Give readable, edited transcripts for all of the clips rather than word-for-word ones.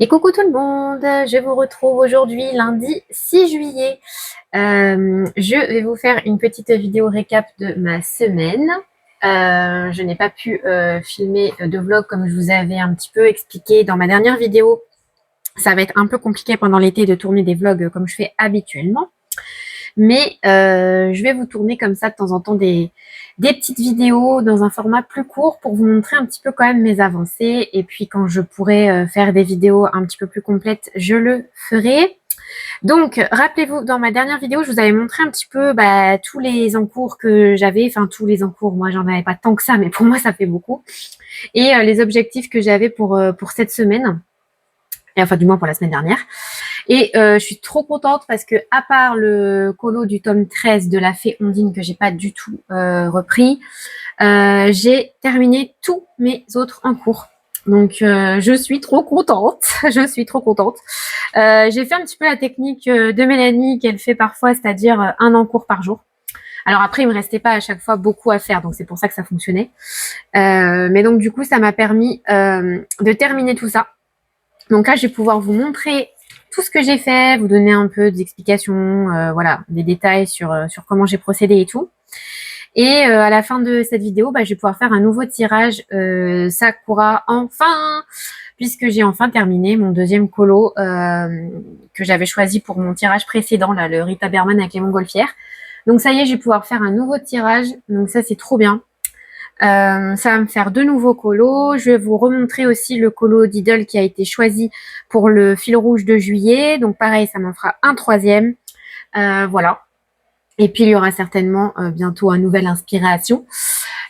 Et coucou tout le monde, je vous retrouve aujourd'hui lundi 6 juillet. Je vais vous faire une petite vidéo récap de ma semaine. Je n'ai pas pu filmer de vlog comme je vous avais un petit peu expliqué dans ma dernière vidéo. Ça va être un peu compliqué pendant l'été de tourner des vlogs comme je fais habituellement. Mais je vais vous tourner comme ça de temps en temps des petites vidéos dans un format plus court pour vous montrer un petit peu quand même mes avancées. Et puis quand je pourrai faire des vidéos un petit peu plus complètes, je le ferai. Donc, rappelez-vous, dans ma dernière vidéo, je vous avais montré un petit peu tous les encours que j'avais. Enfin, tous les encours, moi, j'en avais pas tant que ça, mais pour moi, ça fait beaucoup. Et les objectifs que j'avais pour cette semaine. Et enfin, du moins pour la semaine dernière. Et je suis trop contente parce que, à part le colo du tome 13 de la Fée Ondine que j'ai pas du tout repris, j'ai terminé tous mes autres en cours. Donc je suis trop contente, je suis trop contente. J'ai fait un petit peu la technique de Mélanie qu'elle fait parfois, c'est-à-dire un encours par jour. Alors après, il me restait pas à chaque fois beaucoup à faire, donc c'est pour ça que ça fonctionnait. Mais donc du coup, ça m'a permis de terminer tout ça. Donc là, je vais pouvoir vous montrer tout ce que j'ai fait, vous donner un peu d'explications, voilà, des détails sur comment j'ai procédé et tout. Et à la fin de cette vidéo, je vais pouvoir faire un nouveau tirage Sakura enfin, puisque j'ai enfin terminé mon deuxième colo que j'avais choisi pour mon tirage précédent, là, le Rita Berman avec les montgolfières. Donc ça y est, je vais pouvoir faire un nouveau tirage. Donc ça, c'est trop bien. Ça va me faire 2 nouveaux colos. Je vais vous remontrer aussi le colo Diddle qui a été choisi pour le fil rouge de juillet. Donc pareil, ça m'en fera un troisième. Voilà. Et puis il y aura certainement bientôt un nouvel inspiration.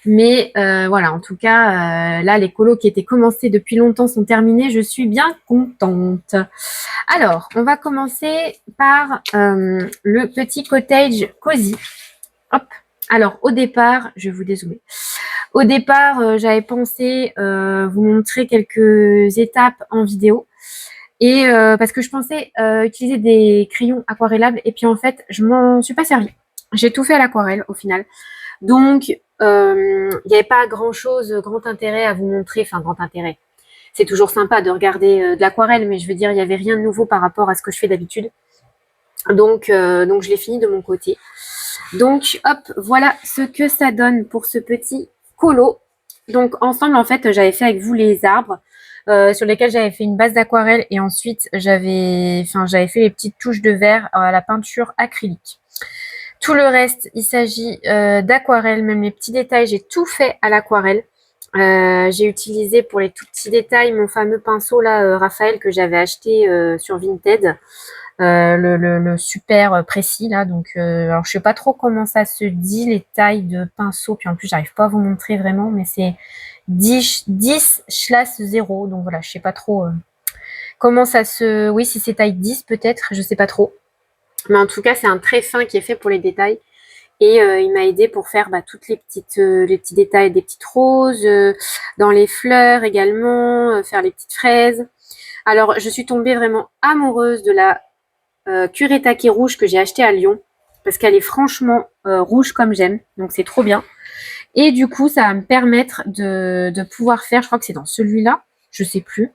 Mais voilà, en tout cas, là, les colos qui étaient commencés depuis longtemps sont terminés. Je suis bien contente. Alors, on va commencer par le petit cottage cosy. Hop. Alors, au départ, je vais vous dézoomer. Au départ, j'avais pensé vous montrer quelques étapes en vidéo. Et parce que je pensais utiliser des crayons aquarellables. Et puis en fait, je m'en suis pas servi. J'ai tout fait à l'aquarelle au final. Donc, il n'y avait pas grand-chose, grand intérêt à vous montrer. Enfin, grand intérêt. C'est toujours sympa de regarder de l'aquarelle, mais je veux dire, il n'y avait rien de nouveau par rapport à ce que je fais d'habitude. Donc je l'ai fini de mon côté. Donc, hop, voilà ce que ça donne pour ce petit colo. Donc, ensemble, en fait, j'avais fait avec vous les arbres sur lesquels j'avais fait une base d'aquarelle et ensuite, j'avais fait les petites touches de verre à la peinture acrylique. Tout le reste, il s'agit d'aquarelle, même les petits détails, j'ai tout fait à l'aquarelle. J'ai utilisé pour les tout petits détails mon fameux pinceau là, Raphaël, que j'avais acheté sur Vinted. Le super précis là. Donc, alors je sais pas trop comment ça se dit les tailles de pinceau. Puis en plus, j'arrive pas à vous montrer vraiment, mais c'est 10/0. Donc voilà, je sais pas trop comment ça se. Oui, si c'est taille 10 peut-être, je sais pas trop. Mais en tout cas, c'est un très fin qui est fait pour les détails. Et il m'a aidé pour faire toutes les petits détails des petites roses, dans les fleurs également, faire les petites fraises. Alors, je suis tombée vraiment amoureuse de la Kuretake rouge que j'ai acheté à Lyon parce qu'elle est franchement rouge comme j'aime, donc c'est trop bien. Et du coup, ça va me permettre de pouvoir faire, je crois que c'est dans celui-là, je sais plus.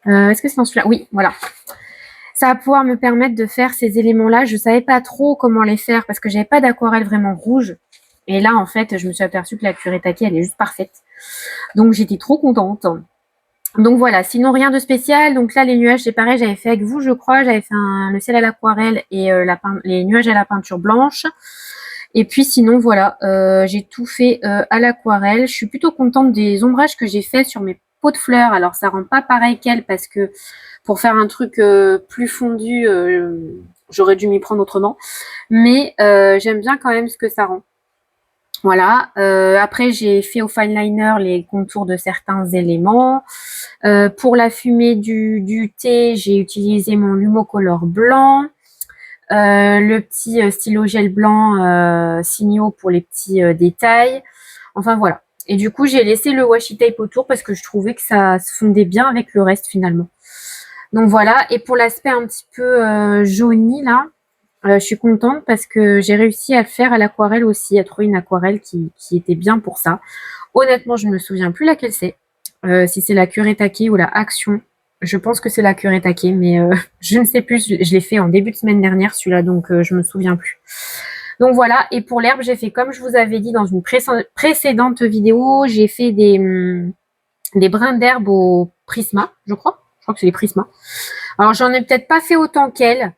Est-ce que c'est dans celui-là? Oui, voilà. Ça va pouvoir me permettre de faire ces éléments-là. Je savais pas trop comment les faire parce que j'avais pas d'aquarelle vraiment rouge. Et là, en fait, je me suis aperçue que la Kuretake, elle est juste parfaite. Donc, j'étais trop contente. Donc voilà, sinon rien de spécial. Donc là, les nuages, c'est pareil, j'avais fait avec vous, je crois. J'avais fait le ciel à l'aquarelle et les nuages à la peinture blanche. Et puis sinon, voilà, j'ai tout fait à l'aquarelle. Je suis plutôt contente des ombrages que j'ai fait sur mes pots de fleurs. Alors, ça rend pas pareil qu'elle parce que pour faire un truc plus fondu, j'aurais dû m'y prendre autrement. Mais j'aime bien quand même ce que ça rend. Voilà. Après, j'ai fait au fine liner les contours de certains éléments. Pour la fumée du thé, j'ai utilisé mon Lumocolor blanc. Le petit stylo gel blanc Signaux pour les petits détails. Enfin, voilà. Et du coup, j'ai laissé le washi tape autour parce que je trouvais que ça se fondait bien avec le reste finalement. Donc voilà. Et pour l'aspect un petit peu jauni là, je suis contente parce que j'ai réussi à le faire à l'aquarelle aussi, à trouver une aquarelle qui était bien pour ça. Honnêtement, je ne me souviens plus laquelle c'est. Si c'est la Kuretake ou la Action. Je pense que c'est la Kuretake, mais je ne sais plus. Je l'ai fait en début de semaine dernière, celui-là, donc je me souviens plus. Donc voilà, et pour l'herbe, j'ai fait comme je vous avais dit dans une précédente vidéo, j'ai fait des brins d'herbe au Prisma, je crois. Je crois que c'est les Prisma. Alors j'en ai peut-être pas fait autant qu'elle.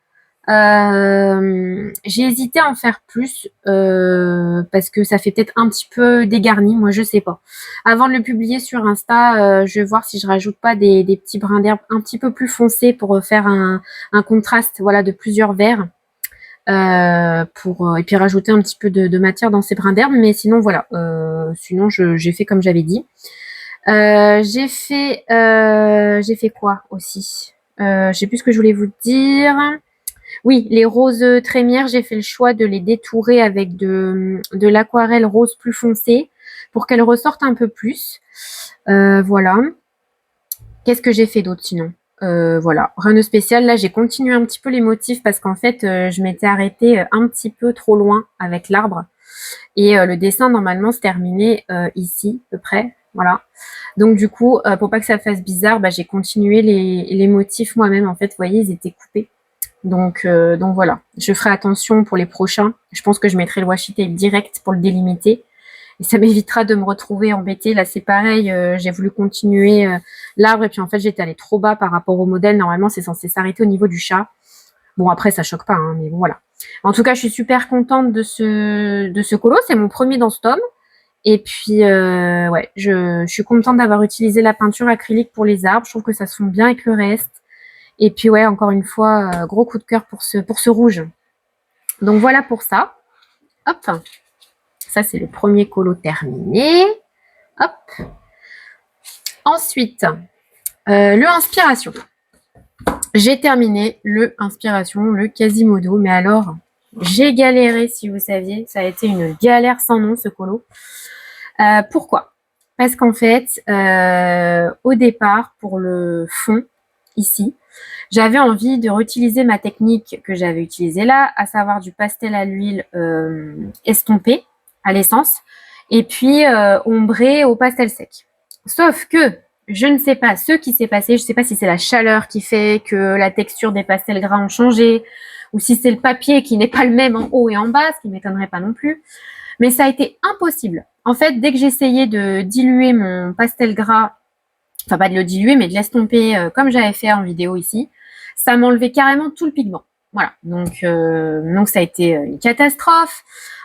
J'ai hésité à en faire plus parce que ça fait peut-être un petit peu dégarni, moi je sais pas. Avant de le publier sur Insta, je vais voir si je rajoute pas des petits brins d'herbe un petit peu plus foncés pour faire un contraste, voilà, de plusieurs verts. Et puis rajouter un petit peu de matière dans ces brins d'herbe, mais sinon voilà, sinon j'ai fait comme j'avais dit. J'ai fait quoi aussi? Je sais plus ce que je voulais vous dire. Oui, les roses trémières, j'ai fait le choix de les détourer avec de l'aquarelle rose plus foncée pour qu'elles ressortent un peu plus. Voilà. Qu'est-ce que j'ai fait d'autre sinon? Voilà, rien de spécial. Là, j'ai continué un petit peu les motifs parce qu'en fait, je m'étais arrêtée un petit peu trop loin avec l'arbre. Et le dessin, normalement, se terminait ici, à peu près. Voilà. Donc, du coup, pour pas que ça fasse bizarre, bah, j'ai continué les motifs moi-même. En fait, vous voyez, ils étaient coupés. Donc voilà. Je ferai attention pour les prochains. Je pense que je mettrai le washi tape direct pour le délimiter. Et ça m'évitera de me retrouver embêtée. Là, c'est pareil. J'ai voulu continuer l'arbre. Et puis, en fait, j'étais allée trop bas par rapport au modèle. Normalement, c'est censé s'arrêter au niveau du chat. Bon, après, ça choque pas, hein, mais bon, voilà. En tout cas, je suis super contente de ce colo. C'est mon premier dans ce tome. Et puis, ouais, je suis contente d'avoir utilisé la peinture acrylique pour les arbres. Je trouve que ça se fond bien avec le reste. Et puis, ouais, encore une fois, gros coup de cœur pour ce rouge. Donc, voilà pour ça. Hop. Ça, c'est le premier colo terminé. Hop. Ensuite, le inspiration. J'ai terminé le inspiration, le Quasimodo. Mais alors, j'ai galéré, si vous saviez. Ça a été une galère sans nom, ce colo. Pourquoi? Parce qu'en fait, au départ, pour le fond, ici, j'avais envie de réutiliser ma technique que j'avais utilisée là, à savoir du pastel à l'huile estompé à l'essence, et puis ombré au pastel sec. Sauf que, je ne sais pas ce qui s'est passé, je ne sais pas si c'est la chaleur qui fait que la texture des pastels gras ont changé, ou si c'est le papier qui n'est pas le même en haut et en bas, ce qui ne m'étonnerait pas non plus. Mais ça a été impossible. En fait, dès que j'essayais de diluer mon pastel gras, enfin pas de le diluer, mais de l'estomper comme j'avais fait en vidéo ici, ça m'enlevait carrément tout le pigment. Voilà, donc ça a été une catastrophe.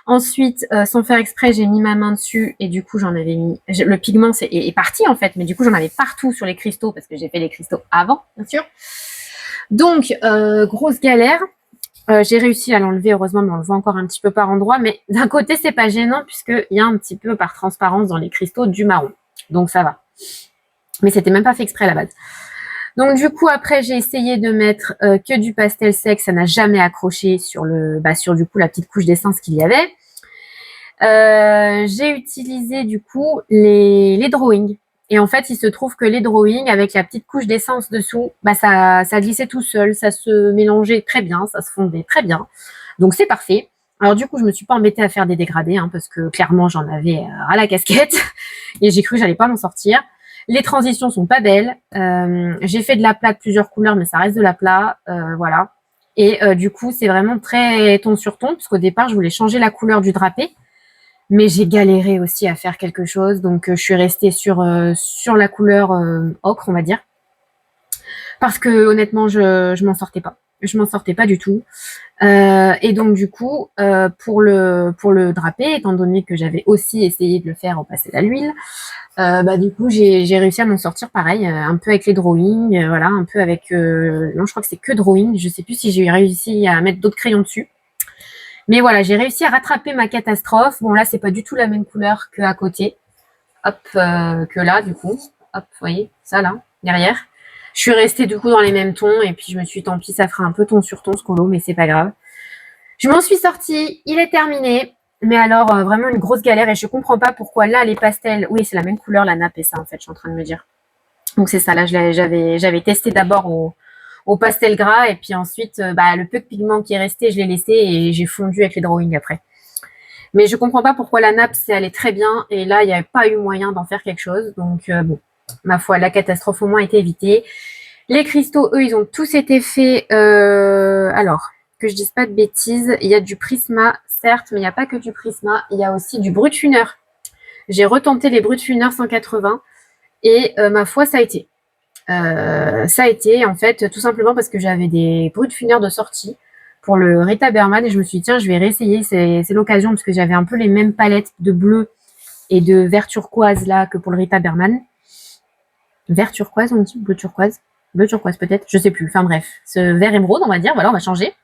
Ensuite, sans faire exprès, j'ai mis ma main dessus et du coup, j'en avais mis... Le pigment est parti en fait, mais du coup, j'en avais partout sur les cristaux parce que j'ai fait les cristaux avant, bien sûr. Donc, grosse galère. J'ai réussi à l'enlever, heureusement, mais on le voit encore un petit peu par endroit. Mais d'un côté, c'est pas gênant puisqu'il y a un petit peu par transparence dans les cristaux du marron. Donc ça va. Mais c'était même pas fait exprès à la base. Donc du coup, après, j'ai essayé de mettre que du pastel sec. Ça n'a jamais accroché sur du coup la petite couche d'essence qu'il y avait. J'ai utilisé du coup les drawings. Et en fait, il se trouve que les drawings, avec la petite couche d'essence dessous, ça glissait tout seul, ça se mélangeait très bien, ça se fondait très bien. Donc c'est parfait. Alors du coup, je me suis pas embêtée à faire des dégradés, hein, parce que clairement, j'en avais à la casquette. Et j'ai cru que j'allais pas m'en sortir. Les transitions sont pas belles. J'ai fait de l'aplat de plusieurs couleurs, mais ça reste de l'aplat. Voilà. Et du coup, c'est vraiment très ton sur ton, parce qu'au départ, je voulais changer la couleur du drapé. Mais j'ai galéré aussi à faire quelque chose, donc je suis restée sur la couleur ocre, on va dire, parce que honnêtement, je m'en sortais pas. Je m'en sortais pas du tout. Et donc du coup, pour le drapé, étant donné que j'avais aussi essayé de le faire au pastel à l'huile, du coup j'ai réussi à m'en sortir pareil, un peu avec les drawings, voilà, un peu avec non, je crois que c'est que drawing. Je sais plus si j'ai réussi à mettre d'autres crayons dessus. Mais voilà, j'ai réussi à rattraper ma catastrophe. Bon, là, c'est pas du tout la même couleur qu'à côté. Hop, que là, du coup. Hop, vous voyez, ça, là, derrière. Je suis restée, du coup, dans les mêmes tons. Et puis, je me suis dit, tant pis, ça fera un peu ton sur ton, ce colo, mais c'est pas grave. Je m'en suis sortie. Il est terminé. Mais alors, vraiment une grosse galère. Et je comprends pas pourquoi, là, les pastels... Oui, c'est la même couleur, la nappe et ça, en fait, je suis en train de me dire. Donc, c'est ça. Là, j'avais testé d'abord au pastel gras et puis ensuite le peu de pigment qui est resté, je l'ai laissé et j'ai fondu avec les drawings après. Mais je comprends pas pourquoi la nappe c'est allé très bien et là il n'y avait pas eu moyen d'en faire quelque chose. Donc bon, ma foi, la catastrophe au moins a été évitée. Les cristaux, eux, ils ont tous été faits. Alors, que je dise pas de bêtises, il y a du Prisma, certes, mais il n'y a pas que du Prisma. Il y a aussi du Brutfuner. J'ai retenté les Brutfuner 180 et ma foi, ça a été. Ça a été, en fait, tout simplement parce que j'avais des Brutfuner de sortie pour le Rita Berman et je me suis dit, tiens, je vais réessayer. C'est l'occasion parce que j'avais un peu les mêmes palettes de bleu et de vert turquoise là que pour le Rita Berman. Vert turquoise, on dit bleu turquoise. Bleu turquoise peut-être, je sais plus. Enfin bref, ce vert émeraude, on va dire. Voilà, on va changer.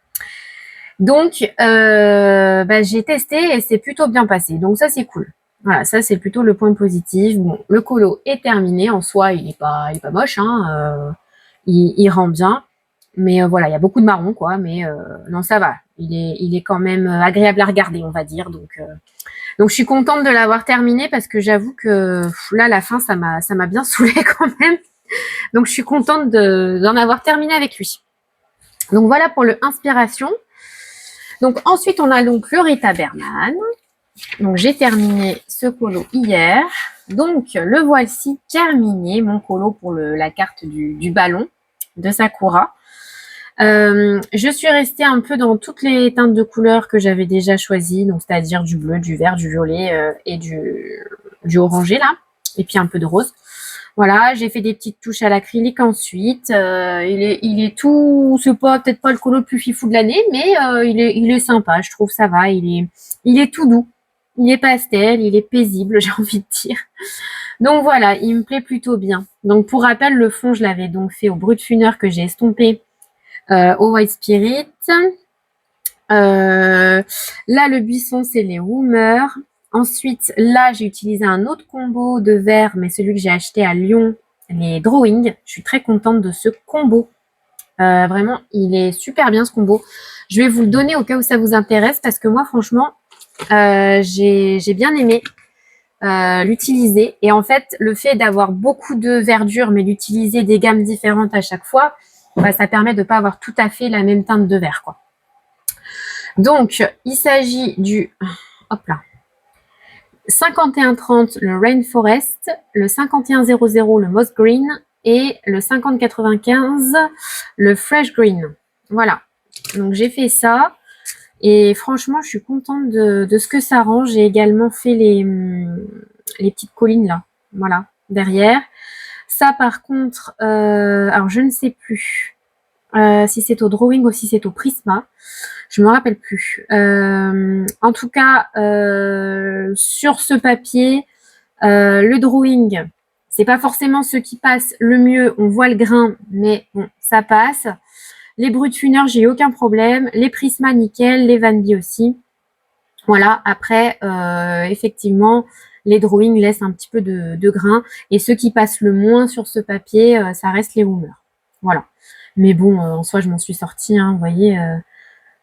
Donc, j'ai testé et c'est plutôt bien passé. Donc ça, c'est cool. Voilà, ça c'est plutôt le point positif. Bon, le colo est terminé. En soi, il est pas moche. Hein, il rend bien. Mais voilà, il y a beaucoup de marron, quoi. Mais non, ça va. Il est quand même agréable à regarder, on va dire. Donc je suis contente de l'avoir terminé parce que j'avoue que là, la fin, ça m'a bien saoulée quand même. Donc je suis contente d'en avoir terminé avec lui. Donc voilà pour le inspiration. Donc ensuite, on a donc le Rita Berman. Donc j'ai terminé ce colo hier. Donc le voici terminé, mon colo pour la carte du ballon de Sakura. Je suis restée un peu dans toutes les teintes de couleurs que j'avais déjà choisies, donc c'est-à-dire du bleu, du vert, du violet et du orangé là, et puis un peu de rose. Voilà, j'ai fait des petites touches à l'acrylique ensuite. Il est tout, c'est pas peut-être pas le colo le plus fifou de l'année, mais il est sympa, je trouve ça va. Il est tout doux, il est pastel, il est paisible, j'ai envie de dire. Donc voilà, il me plaît plutôt bien. Donc pour rappel, le fond, je l'avais donc fait au Brutfuner que j'ai estompé au White Spirit. Là, le buisson, c'est les Woomer. Ensuite, là, j'ai utilisé un autre combo de verre, mais celui que j'ai acheté à Lyon, les Drawing. Je suis très contente de ce combo. Vraiment, il est super bien ce combo. Je vais vous le donner au cas où ça vous intéresse parce que moi, franchement, j'ai bien aimé l'utiliser. Et en fait, le fait d'avoir beaucoup de verdure, mais d'utiliser des gammes différentes à chaque fois, ça permet de ne pas avoir tout à fait la même teinte de vert, quoi. Donc, il s'agit du 5130, le Rainforest, le 5100, le Moss Green et le 5095, le Fresh Green. Voilà. Donc, j'ai fait ça. Et franchement, je suis contente de ce que ça rend. J'ai également fait les petites collines là. Voilà, derrière. Ça, par contre, alors je ne sais plus si c'est au drawing ou si c'est au Prisma. Je me rappelle plus. En tout cas, sur ce papier, le drawing, c'est pas forcément ce qui passe le mieux. On voit le grain, mais bon, ça passe. Les Brutfuner, j'ai eu aucun problème. Les Prisma, nickel. Les Van Bie aussi. Voilà. Après, effectivement, les drawings laissent un petit peu de grain. Et ceux qui passent le moins sur ce papier, ça reste les Woomer. Voilà. Mais bon, en soi, je m'en suis sortie. Hein, vous voyez,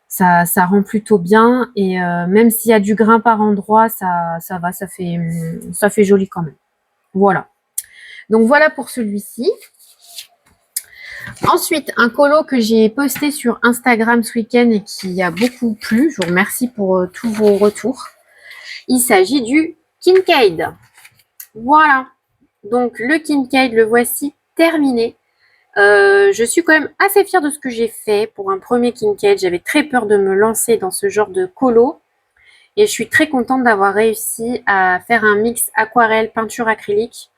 ça rend plutôt bien. Et même s'il y a du grain par endroit, ça va, ça fait joli quand même. Voilà. Donc voilà pour celui-ci. Ensuite, un colo que j'ai posté sur Instagram ce week-end et qui a beaucoup plu. Je vous remercie pour tous vos retours. Il s'agit du Kincaid. Voilà. Donc le Kincaid, le voici terminé. Je suis quand même assez fière de ce que j'ai fait pour un premier Kincaid. J'avais très peur de me lancer dans ce genre de colo. Et je suis très contente d'avoir réussi à faire un mix aquarelle, peinture acrylique.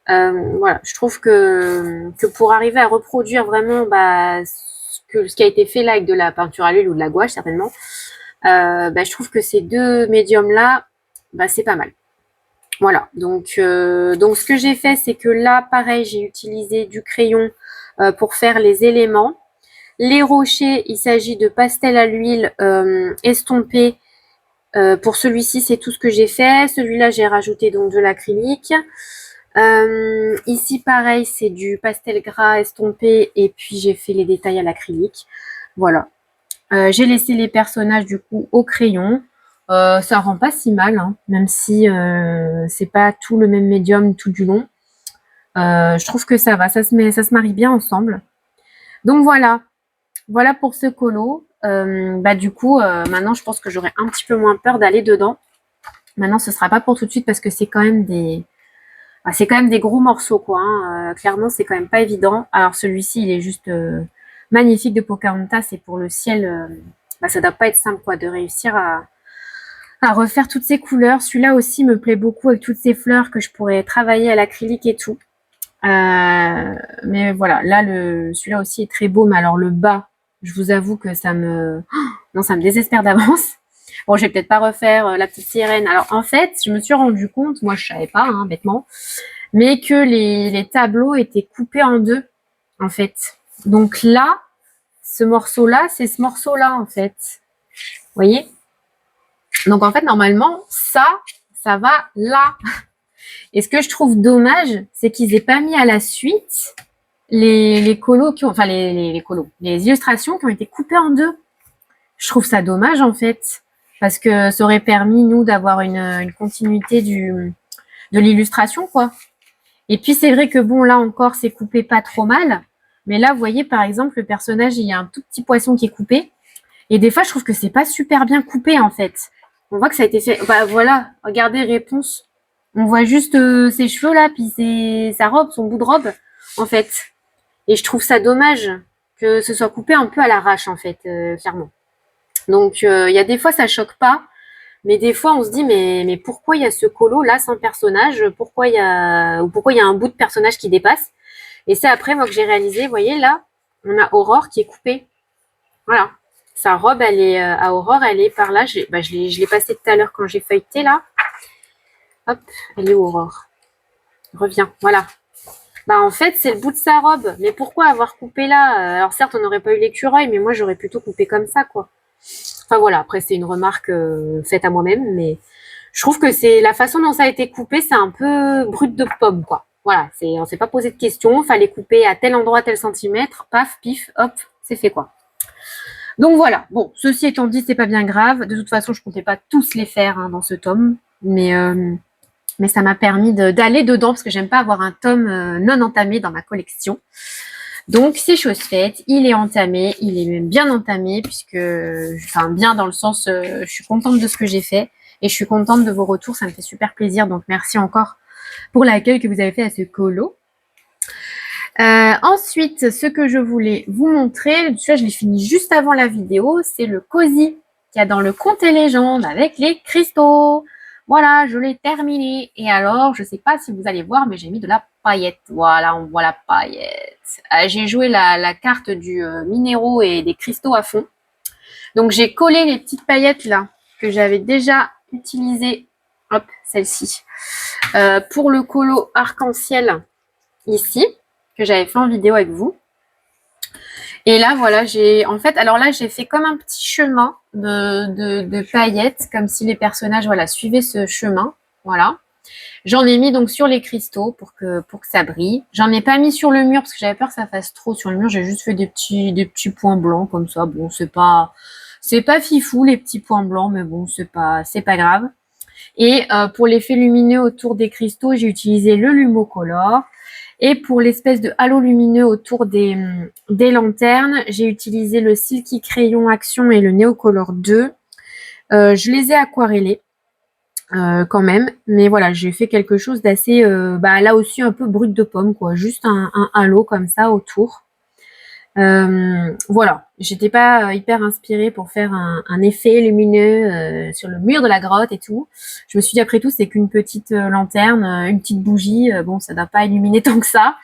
Voilà, je trouve que pour arriver à reproduire vraiment ce qui a été fait là avec de la peinture à l'huile ou de la gouache certainement, je trouve que ces deux médiums là, c'est pas mal. Voilà, donc ce que j'ai fait, c'est que là, pareil, j'ai utilisé du crayon pour faire les éléments. Les rochers, il s'agit de pastel à l'huile estompé. Pour celui-ci, c'est tout ce que j'ai fait. Celui-là, j'ai rajouté donc de l'acrylique. Ici, pareil, c'est du pastel gras estompé et puis j'ai fait les détails à l'acrylique. Voilà. J'ai laissé les personnages du coup au crayon. Ça rend pas si mal, hein, même si c'est pas tout le même médium tout du long. Je trouve que ça va, ça se marie bien ensemble. Donc voilà pour ce colo. Du coup, maintenant je pense que j'aurai un petit peu moins peur d'aller dedans. Maintenant, ce sera pas pour tout de suite parce que c'est quand même des c'est quand même des gros morceaux, quoi. Hein. Clairement, c'est quand même pas évident. Alors, celui-ci, il est juste magnifique de Pocahontas. Et pour le ciel, ça doit pas être simple, quoi, de réussir à refaire toutes ces couleurs. Celui-là aussi me plaît beaucoup avec toutes ces fleurs que je pourrais travailler à l'acrylique et tout. Mais voilà, là, celui-là aussi est très beau. Mais alors, le bas, je vous avoue que ça me désespère d'avance. Bon, je vais peut-être pas refaire la petite sirène. Alors, en fait, je me suis rendu compte, moi, je savais pas, hein, bêtement, mais que les tableaux étaient coupés en deux, en fait. Donc là, ce morceau-là, c'est ce morceau-là, en fait. Vous voyez? Donc, en fait, normalement, ça va là. Et ce que je trouve dommage, c'est qu'ils aient pas mis à la suite les colos qui ont, enfin, les colos, les illustrations qui ont été coupées en deux. Je trouve ça dommage, en fait. Parce que ça aurait permis, nous, d'avoir une continuité de l'illustration, quoi. Et puis, c'est vrai que, bon, là encore, c'est coupé pas trop mal. Mais là, vous voyez, par exemple, le personnage, il y a un tout petit poisson qui est coupé. Et des fois, je trouve que c'est pas super bien coupé, en fait. On voit que ça a été fait... Bah, voilà, regardez, réponse. On voit juste ses cheveux, là, puis sa robe, son bout de robe, en fait. Et je trouve ça dommage que ce soit coupé un peu à l'arrache, en fait, clairement. Donc, il y a des fois, ça choque pas. Mais des fois, on se dit, mais pourquoi il y a ce colo là sans personnage? Pourquoi il y a un bout de personnage qui dépasse? Et c'est après, moi, que j'ai réalisé, vous voyez, là, on a Aurore qui est coupée. Voilà. Sa robe, elle est, à Aurore, elle est par là. Je l'ai passée tout à l'heure quand j'ai feuilleté, là. Hop, elle est où, Aurore? Reviens, voilà. Bah, en fait, c'est le bout de sa robe. Mais pourquoi avoir coupé là? Alors, certes, on n'aurait pas eu l'écureuil, mais moi, j'aurais plutôt coupé comme ça, quoi. Enfin voilà, après c'est une remarque faite à moi-même, mais je trouve que c'est la façon dont ça a été coupé, c'est un peu brut de pomme, quoi. Voilà, on s'est pas posé de questions, fallait couper à tel endroit, tel centimètre, paf, pif, hop, c'est fait, quoi. Donc voilà, bon, ceci étant dit, c'est pas bien grave. De toute façon, je comptais pas tous les faire dans ce tome, mais ça m'a permis d'aller dedans, parce que j'aime pas avoir un tome non entamé dans ma collection. Donc, c'est chose faite, il est entamé, il est même bien entamé, bien dans le sens, je suis contente de ce que j'ai fait, et je suis contente de vos retours, ça me fait super plaisir, donc merci encore pour l'accueil que vous avez fait à ce colo. Ensuite, ce que je voulais vous montrer, celui-là je l'ai fini juste avant la vidéo, c'est le cosy qu'il y a dans le Contes et légendes avec les cristaux. Voilà, je l'ai terminé. Et alors, je sais pas si vous allez voir, mais j'ai mis de la paillette. Voilà, on voit la paillette. J'ai joué la carte du minéraux et des cristaux à fond. Donc, j'ai collé les petites paillettes là, que j'avais déjà utilisées. Hop, celle-ci. Pour le colo arc-en-ciel, ici, que j'avais fait en vidéo avec vous. Et là, voilà, j'ai fait comme un petit chemin de paillettes, comme si les personnages, voilà, suivaient ce chemin. Voilà. J'en ai mis donc sur les cristaux pour que ça brille. J'en ai pas mis sur le mur parce que j'avais peur que ça fasse trop sur le mur. J'ai juste fait des petits points blancs comme ça. Bon, c'est pas fifou les petits points blancs, mais bon, c'est pas grave. Et pour l'effet lumineux autour des cristaux, j'ai utilisé le Lumocolor. Et pour l'espèce de halo lumineux autour des lanternes, j'ai utilisé le Silky Crayon Action et le Neocolor 2. Je les ai aquarellés quand même. Mais voilà, j'ai fait quelque chose d'assez, là aussi un peu brut de pomme, quoi. Juste un halo comme ça autour. Voilà, j'étais pas hyper inspirée pour faire un effet lumineux sur le mur de la grotte et tout. Je me suis dit après tout c'est qu'une petite lanterne, une petite bougie, bon ça doit pas illuminer tant que ça.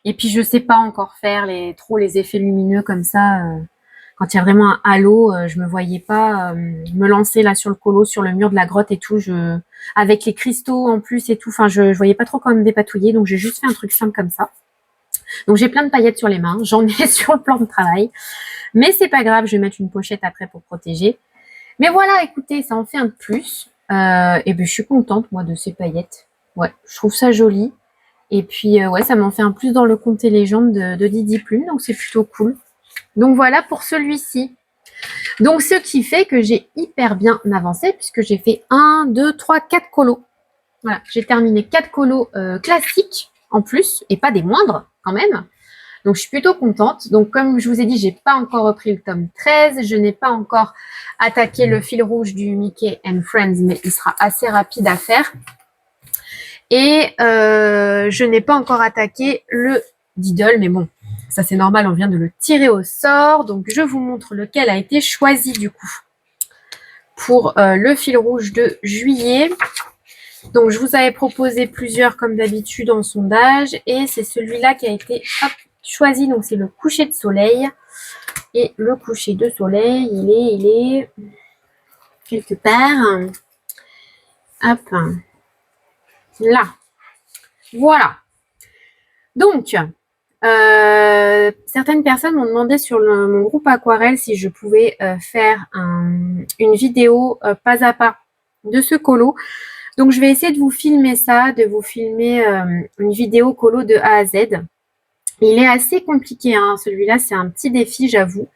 Et puis je sais pas encore faire trop les effets lumineux comme ça. Quand il y a vraiment un halo, je me voyais pas me lancer là sur le colo, sur le mur de la grotte et tout. Avec les cristaux en plus et tout, enfin je voyais pas trop comment me dépatouiller, donc j'ai juste fait un truc simple comme ça. Donc j'ai plein de paillettes sur les mains, j'en ai sur le plan de travail. Mais c'est pas grave, je vais mettre une pochette après pour protéger. Mais voilà, écoutez, ça en fait un de plus. Et ben je suis contente moi de ces paillettes. Ouais, je trouve ça joli. Et puis ouais, ça m'en fait un plus dans le Contes et légendes de Didi Plume, donc c'est plutôt cool. Donc voilà pour celui-ci. Donc ce qui fait que j'ai hyper bien avancé puisque j'ai fait 1, 2, 3, 4 colos. Voilà, j'ai terminé 4 colos classiques en plus, et pas des moindres quand même. Donc je suis plutôt contente. Donc comme je vous ai dit, j'ai pas encore repris le tome 13, je n'ai pas encore attaqué le fil rouge du Mickey and Friends, mais il sera assez rapide à faire. Et je n'ai pas encore attaqué le Diddle, mais bon, ça c'est normal, on vient de le tirer au sort. Donc je vous montre lequel a été choisi du coup pour le fil rouge de juillet. Donc je vous avais proposé plusieurs comme d'habitude en sondage et c'est celui-là qui a été choisi. Donc c'est le coucher de soleil. Et le coucher de soleil, il est quelque part. Hop. Là. Voilà. Donc, certaines personnes m'ont demandé sur mon groupe Aquarelle si je pouvais faire une vidéo pas à pas de ce colo. Donc, je vais essayer de vous filmer ça, de vous filmer une vidéo colo de A à Z. Il est assez compliqué, hein, celui-là, c'est un petit défi, j'avoue.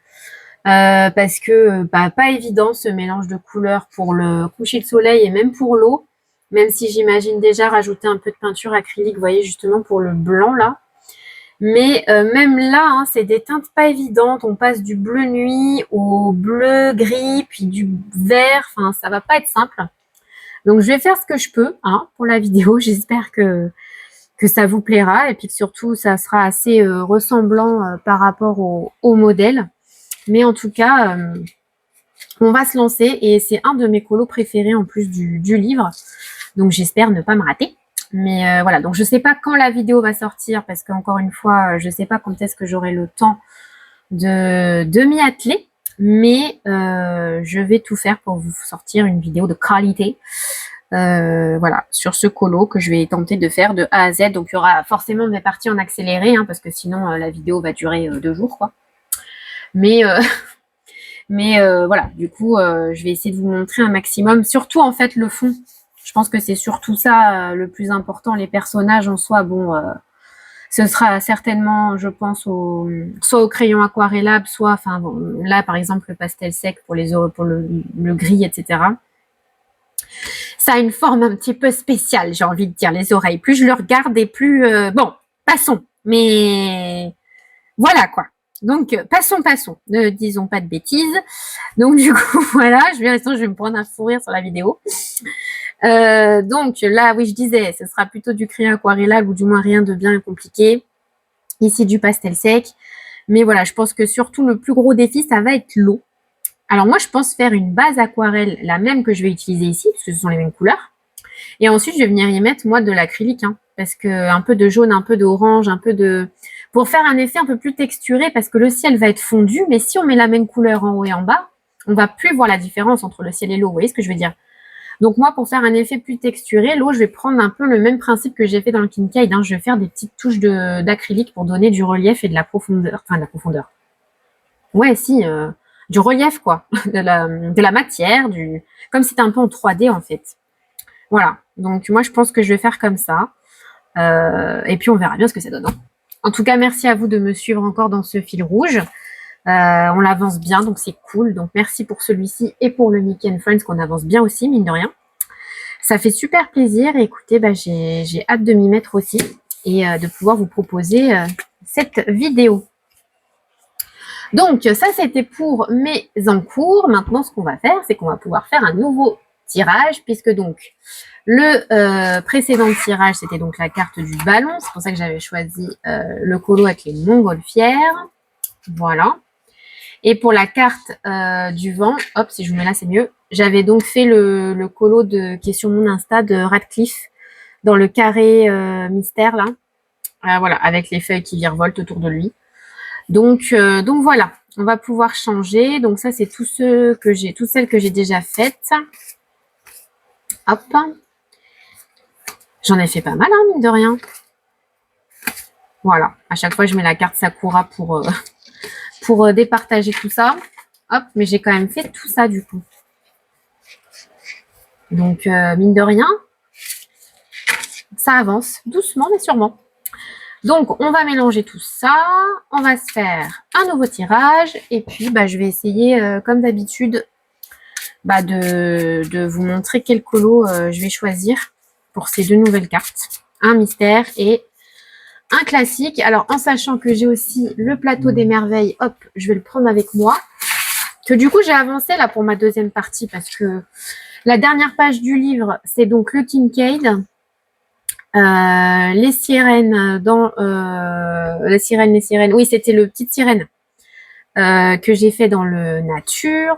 Parce que pas évident ce mélange de couleurs pour le coucher de soleil et même pour l'eau. Même si j'imagine déjà rajouter un peu de peinture acrylique, vous voyez, justement pour le blanc là. Mais même là, hein, c'est des teintes pas évidentes. On passe du bleu nuit au bleu gris, puis du vert. Enfin, ça va pas être simple. Donc, je vais faire ce que je peux hein, pour la vidéo. J'espère que ça vous plaira et puis que surtout, ça sera assez ressemblant par rapport au modèle. Mais en tout cas, on va se lancer et c'est un de mes colos préférés en plus du livre. Donc, j'espère ne pas me rater. Mais voilà, donc je ne sais pas quand la vidéo va sortir parce qu'encore une fois, je ne sais pas quand est-ce que j'aurai le temps de m'y atteler. Mais je vais tout faire pour vous sortir une vidéo de qualité. Voilà, sur ce colo que je vais tenter de faire de A à Z. Donc, il y aura forcément des parties en accéléré hein, parce que sinon, la vidéo va durer 2 jours, quoi. Mais voilà, du coup, je vais essayer de vous montrer un maximum. Surtout, en fait, le fond. Je pense que c'est surtout ça le plus important. Les personnages en soi, bon, ce sera certainement, je pense, soit au crayon aquarellable, soit, enfin, bon, là, par exemple, le pastel sec pour le gris, etc. Ça a une forme un petit peu spéciale, j'ai envie de dire, les oreilles. Plus je le regarde et plus... bon, passons. Mais voilà, quoi. Donc, passons. Ne disons pas de bêtises. Donc, du coup, voilà, je vais me prendre un fou rire sur la vidéo. Donc, là, oui, je disais, ce sera plutôt du crayon aquarellable ou du moins rien de bien compliqué. Ici, du pastel sec. Mais voilà, je pense que surtout, le plus gros défi, ça va être l'eau. Alors, moi, je pense faire une base aquarelle, la même que je vais utiliser ici, parce que ce sont les mêmes couleurs. Et ensuite, je vais venir y mettre, moi, de l'acrylique, hein, parce que un peu de jaune, un peu d'orange, un peu de... pour faire un effet un peu plus texturé, parce que le ciel va être fondu, mais si on met la même couleur en haut et en bas, on va plus voir la différence entre le ciel et l'eau. Vous voyez ce que je veux dire? Donc moi, pour faire un effet plus texturé, l'eau, je vais prendre un peu le même principe que j'ai fait dans le Kincaid. Hein. Je vais faire des petites touches d'acrylique pour donner du relief et de la profondeur. Enfin, de la profondeur. Ouais, si, du relief, quoi. de la matière, comme si c'était un peu en 3D, en fait. Voilà. Donc moi, je pense que je vais faire comme ça. Et puis, on verra bien ce que ça donne. Hein. En tout cas, merci à vous de me suivre encore dans ce fil rouge. On l'avance bien, donc c'est cool. Donc merci pour celui-ci et pour le Mickey and Friends qu'on avance bien aussi, mine de rien. Ça fait super plaisir. Et écoutez, j'ai hâte de m'y mettre aussi et de pouvoir vous proposer cette vidéo. Donc ça, c'était pour mes encours. Maintenant, ce qu'on va faire, c'est qu'on va pouvoir faire un nouveau tirage puisque donc le précédent tirage, c'était donc la carte du ballon. C'est pour ça que j'avais choisi le colo avec les montgolfières. Voilà. Et pour la carte du vent, hop, si je vous mets là, c'est mieux. J'avais donc fait le colo qui est sur mon Insta de Radcliffe dans le carré mystère là. Voilà, avec les feuilles qui virevoltent autour de lui. Donc voilà, on va pouvoir changer. Donc ça, c'est toutes celles que j'ai déjà faites. Hop. J'en ai fait pas mal, hein, mine de rien. Voilà, à chaque fois, je mets la carte Sakura pour départager tout ça. Hop, mais j'ai quand même fait tout ça du coup. Donc, mine de rien, ça avance doucement mais sûrement. Donc, on va mélanger tout ça. On va se faire un nouveau tirage. Et puis, je vais essayer, comme d'habitude, de vous montrer quel colo je vais choisir pour ces deux nouvelles cartes. Un mystère et un classique. Alors, en sachant que j'ai aussi le plateau des merveilles, hop, je vais le prendre avec moi. Que du coup, j'ai avancé là pour ma deuxième partie parce que la dernière page du livre, c'est donc le Kincaid. Les sirènes dans les sirènes. Oui, c'était le petite sirène que j'ai fait dans le nature.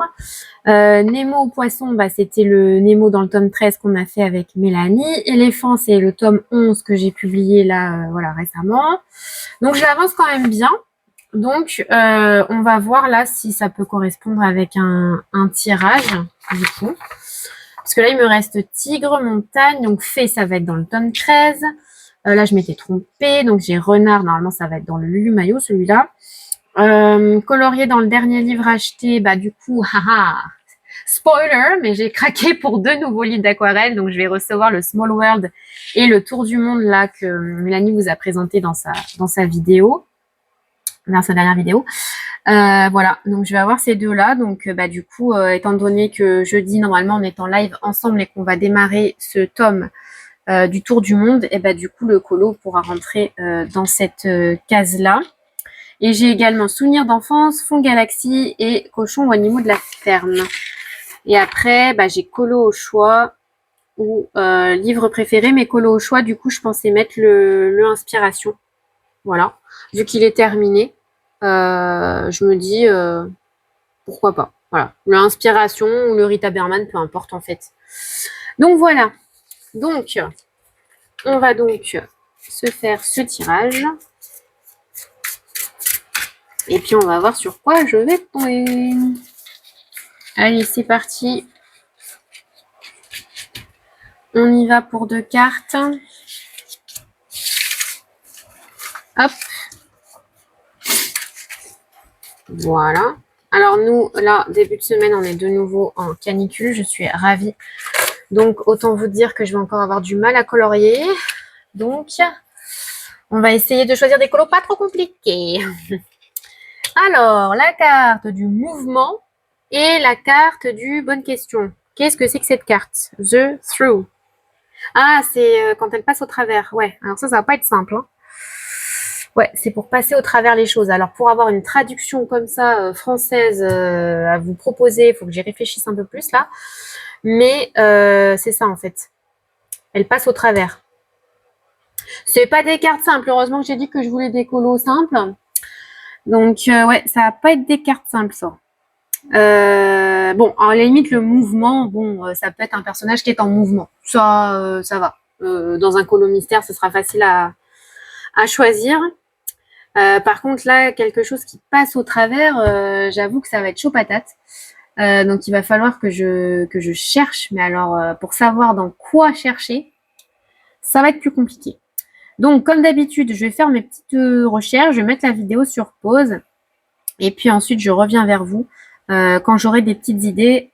Nemo au poisson, bah, c'était le Nemo dans le tome 13 qu'on a fait avec Mélanie. Éléphant, c'est le tome 11 que j'ai publié là, voilà, récemment. Donc j'avance quand même bien. Donc on va voir là si ça peut correspondre avec un tirage du coup. Parce que là il me reste tigre, montagne, donc fée ça va être dans le tome 13. Là je m'étais trompée, donc j'ai renard, normalement ça va être dans le Lulu Maillot celui-là. Colorié dans le dernier livre acheté, bah du coup, haha, spoiler, mais j'ai craqué pour 2 nouveaux livres d'aquarelle, donc je vais recevoir le Small World et le Tour du Monde là que Mélanie vous a présenté dans sa vidéo, dans sa dernière vidéo. Voilà, donc je vais avoir ces deux-là, donc bah du coup, étant donné que jeudi normalement on est en live ensemble et qu'on va démarrer ce tome du Tour du Monde, et bah du coup le colo pourra rentrer dans cette case-là. Et j'ai également Souvenirs d'enfance, Fond Galaxie et Cochons ou animaux de la ferme. Et après, bah, j'ai Colo au choix ou livre préféré, mais Colo au choix, du coup, je pensais mettre le Inspiration. Voilà. Vu qu'il est terminé, je me dis pourquoi pas. Voilà. Le Inspiration ou le Rita Berman, peu importe en fait. Donc voilà. Donc, on va donc se faire ce tirage. Et puis, on va voir sur quoi je vais tomber. Allez, c'est parti. On y va pour 2 cartes. Hop. Voilà. Alors, nous, là, début de semaine, on est de nouveau en canicule. Je suis ravie. Donc, autant vous dire que je vais encore avoir du mal à colorier. Donc, on va essayer de choisir des colos pas trop compliqués. Alors, la carte du mouvement et la carte du bonne question. Qu'est-ce que c'est que cette carte? The Through. Ah, c'est quand elle passe au travers. Ouais, alors ça va pas être simple. Hein. Ouais, c'est pour passer au travers les choses. Alors, pour avoir une traduction comme ça, française, à vous proposer, il faut que j'y réfléchisse un peu plus là. Mais c'est ça, en fait. Elle passe au travers. C'est pas des cartes simples. Heureusement que j'ai dit que je voulais des colos simples. Donc, ouais, ça va pas être des cartes simples, ça. Bon, à la limite, le mouvement, bon, ça peut être un personnage qui est en mouvement. Ça va. Dans un colo mystère, ce sera facile à choisir. Par contre, là, quelque chose qui passe au travers, j'avoue que ça va être chaud patate. Donc, il va falloir que je cherche. Mais alors, pour savoir dans quoi chercher, ça va être plus compliqué. Donc, comme d'habitude, je vais faire mes petites recherches. Je vais mettre la vidéo sur pause. Et puis ensuite, je reviens vers vous quand j'aurai des petites idées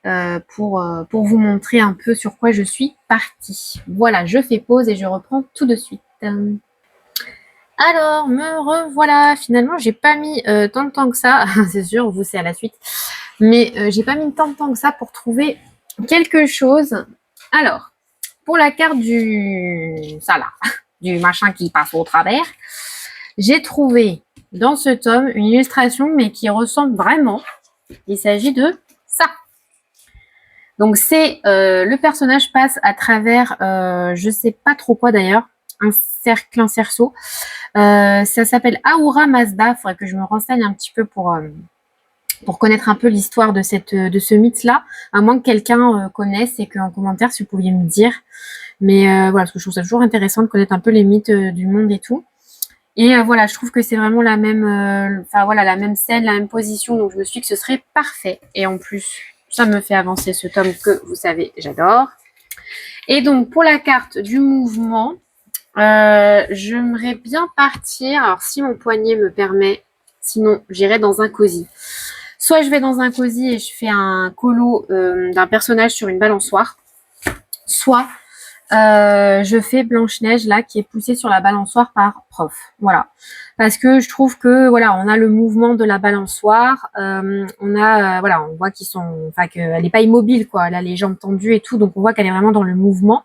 pour vous montrer un peu sur quoi je suis partie. Voilà, je fais pause et je reprends tout de suite. Alors, me revoilà. Finalement, j'ai pas mis tant de temps que ça. C'est sûr, vous, c'est à la suite. Mais j'ai pas mis tant de temps que ça pour trouver quelque chose. Alors, pour la carte du machin qui passe au travers, j'ai trouvé dans ce tome une illustration, mais qui ressemble vraiment. Il s'agit de ça. Donc, c'est le personnage passe à travers, je sais pas trop quoi d'ailleurs, un cerceau. Ça s'appelle Ahura Mazda. Il faudrait que je me renseigne un petit peu pour connaître un peu l'histoire de ce mythe-là, à moins que quelqu'un connaisse et qu'en commentaire, si vous pouviez me dire. Mais voilà, parce que je trouve ça toujours intéressant de connaître un peu les mythes du monde et tout. Et voilà, je trouve que c'est vraiment la même, la même scène, la même position. Donc, je me suis dit que ce serait parfait. Et en plus, ça me fait avancer ce tome que, vous savez, j'adore. Et donc, pour la carte du mouvement, j'aimerais bien partir. Alors, si mon poignet me permet, sinon, j'irai dans un cosy. Soit je vais dans un cosy et je fais un colo d'un personnage sur une balançoire. Soit je fais Blanche-Neige là qui est poussée sur la balançoire par prof. Voilà. Parce que je trouve que voilà, on a le mouvement de la balançoire, on a voilà, on voit qu'ils sont enfin qu'elle n'est pas immobile quoi, elle a les jambes tendues et tout, donc on voit qu'elle est vraiment dans le mouvement.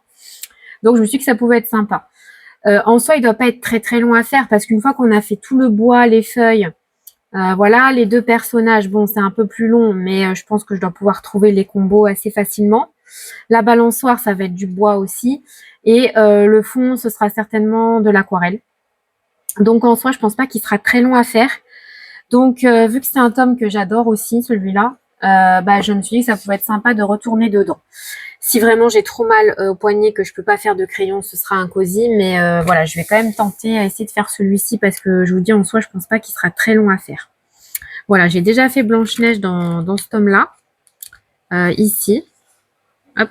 Donc je me suis dit que ça pouvait être sympa. En soi, il doit pas être très très long à faire parce qu'une fois qu'on a fait tout le bois, les feuilles, les 2 personnages, bon, c'est un peu plus long, mais je pense que je dois pouvoir trouver les combos assez facilement. La balançoire, ça va être du bois aussi. Et le fond, ce sera certainement de l'aquarelle. Donc en soi, je pense pas qu'il sera très long à faire. Donc vu que c'est un tome que j'adore aussi, celui-là, je me suis dit que ça pouvait être sympa de retourner dedans. Si vraiment j'ai trop mal au poignet que je peux pas faire de crayon, ce sera un cosy. Mais voilà, je vais quand même tenter à essayer de faire celui-ci parce que je vous dis en soi, je pense pas qu'il sera très long à faire. Voilà, j'ai déjà fait Blanche-Neige dans ce tome-là. Ici. Hop.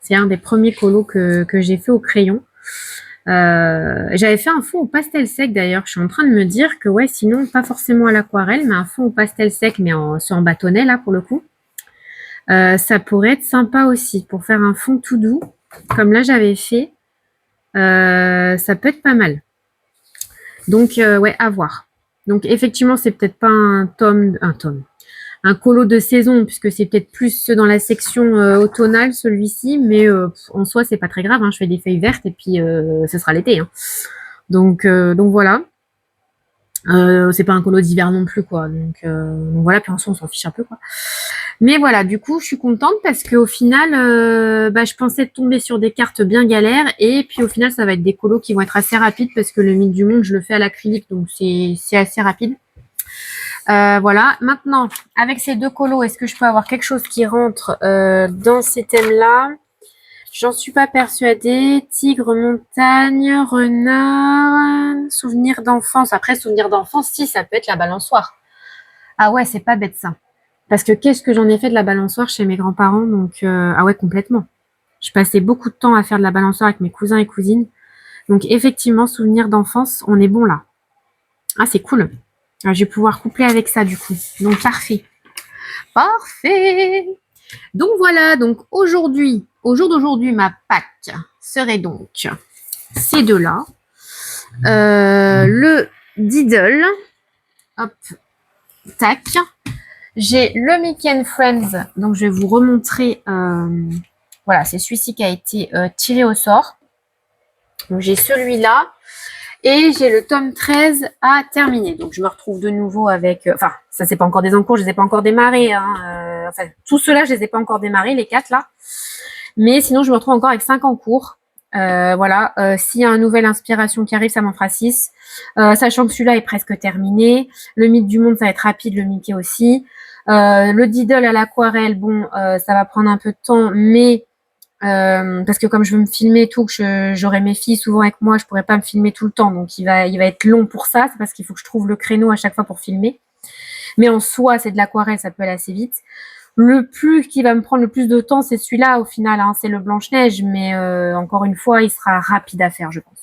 C'est un des premiers colos que j'ai fait au crayon. J'avais fait un fond au pastel sec d'ailleurs. Je suis en train de me dire que ouais, sinon, pas forcément à l'aquarelle, mais un fond au pastel sec, mais c'est en bâtonnet là pour le coup. Ça pourrait être sympa aussi pour faire un fond tout doux. Comme là, j'avais fait. Ça peut être pas mal. Donc, ouais, à voir. Donc, effectivement, c'est peut-être pas un colo de saison, puisque c'est peut-être plus dans la section automnale, celui-ci. Mais en soi, c'est pas très grave. Hein. Je fais des feuilles vertes et puis ce sera l'été. Hein. Donc voilà. C'est pas un colo d'hiver non plus, quoi. Donc voilà, puis en soi, on s'en fiche un peu, quoi. Mais voilà, du coup, je suis contente parce qu'au final, je pensais tomber sur des cartes bien galères. Et puis au final, ça va être des colos qui vont être assez rapides parce que le Mythe du Monde, je le fais à l'acrylique, donc c'est assez rapide. Voilà. Maintenant, avec ces deux colos, est-ce que je peux avoir quelque chose qui rentre dans ces thèmes-là? J'en suis pas persuadée. Tigre, montagne, renard, souvenir d'enfance. Après, souvenir d'enfance, si, ça peut être la balançoire. Ah ouais, c'est pas bête ça. Parce que qu'est-ce que j'en ai fait de la balançoire chez mes grands-parents. Donc, ah ouais, complètement. Je passais beaucoup de temps à faire de la balançoire avec mes cousins et cousines. Donc, effectivement, souvenir d'enfance, on est bon là. Ah, c'est cool. Alors, je vais pouvoir coupler avec ça du coup. Donc, parfait. Parfait. Donc voilà, donc aujourd'hui, au jour d'aujourd'hui, ma Pâques serait donc ces deux-là. Le Diddle. Hop, tac. J'ai le Mickey and Friends, donc je vais vous remontrer. Voilà, c'est celui-ci qui a été tiré au sort. Donc j'ai celui-là. Et j'ai le tome 13 à terminer. Donc, je me retrouve de nouveau avec... Enfin, ça, c'est pas encore des encours, je les ai pas encore démarrés. Hein, enfin, tout cela, je les ai pas encore démarrés, les 4 là. Mais sinon, je me retrouve encore avec 5 en cours. Voilà. S'il y a une nouvelle inspiration qui arrive, ça m'en fera 6. Sachant que celui-là est presque terminé. Le Mythe du Monde, ça va être rapide, le Mickey aussi. Le Diddle à l'aquarelle, bon, ça va prendre un peu de temps, mais... parce que comme je veux me filmer et tout, que j'aurai mes filles souvent avec moi, je pourrais pas me filmer tout le temps, donc il va être long pour ça. C'est parce qu'il faut que je trouve le créneau à chaque fois pour filmer. Mais en soi, c'est de l'aquarelle, ça peut aller assez vite. Le plus qui va me prendre le plus de temps, c'est celui-là au final, hein, c'est le Blanche-Neige, mais encore une fois, il sera rapide à faire, je pense.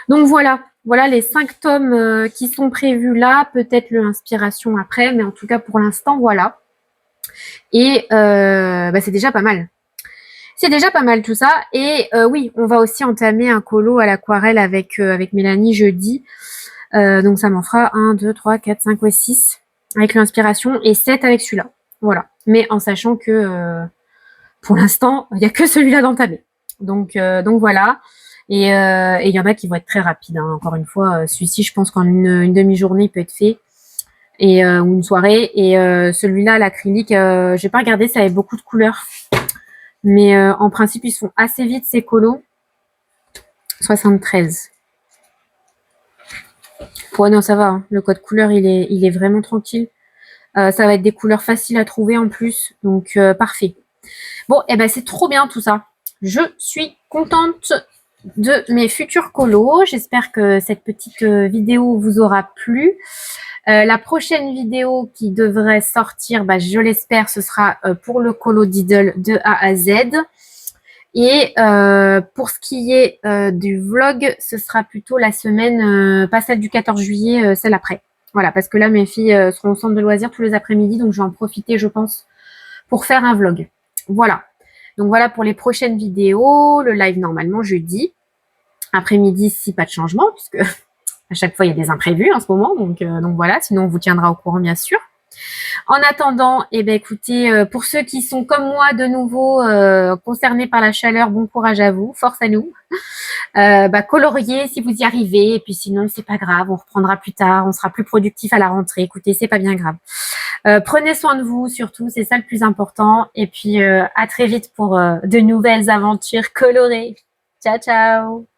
Donc voilà les 5 tomes qui sont prévus là, peut-être l'inspiration après, mais en tout cas pour l'instant, voilà. Et c'est déjà pas mal. C'est déjà pas mal tout ça. Et oui, on va aussi entamer un colo à l'aquarelle avec Mélanie jeudi. Donc ça m'en fera 1, 2, 3, 4, 5, ouais, 6 avec l'inspiration et 7 avec celui-là. Voilà. Mais en sachant que pour l'instant, il n'y a que celui-là d'entamer. Donc voilà. Et il y en a qui vont être très rapides. Hein. Encore une fois, celui-ci, je pense qu'en une demi-journée, il peut être fait. Et ou une soirée. Et celui-là, l'acrylique, j'ai pas regardé, ça avait beaucoup de couleurs. Mais en principe, ils se font assez vite, ces colos. 73. Ouais, non, ça va. Hein. Le code couleur, il est vraiment tranquille. Ça va être des couleurs faciles à trouver en plus. Donc, parfait. Bon, et ben c'est trop bien tout ça. Je suis contente de mes futurs colos. J'espère que cette petite vidéo vous aura plu. La prochaine vidéo qui devrait sortir, je l'espère, ce sera pour le colo Diddle de A à Z. Et pour ce qui est du vlog, ce sera plutôt la semaine, pas celle du 14 juillet, celle après. Voilà, parce que là, mes filles seront au centre de loisirs tous les après-midi, donc je vais en profiter, je pense, pour faire un vlog. Voilà. Donc voilà pour les prochaines vidéos. Le live normalement jeudi. Après-midi, si pas de changement, puisque à chaque fois, il y a des imprévus en ce moment. Donc voilà, sinon on vous tiendra au courant, bien sûr. En attendant, écoutez, pour ceux qui sont comme moi de nouveau concernés par la chaleur, bon courage à vous, force à nous. Coloriez si vous y arrivez, et puis sinon c'est pas grave, on reprendra plus tard, on sera plus productif à la rentrée. Écoutez, c'est pas bien grave. Prenez soin de vous surtout, c'est ça le plus important. Et puis à très vite pour de nouvelles aventures colorées. Ciao, ciao!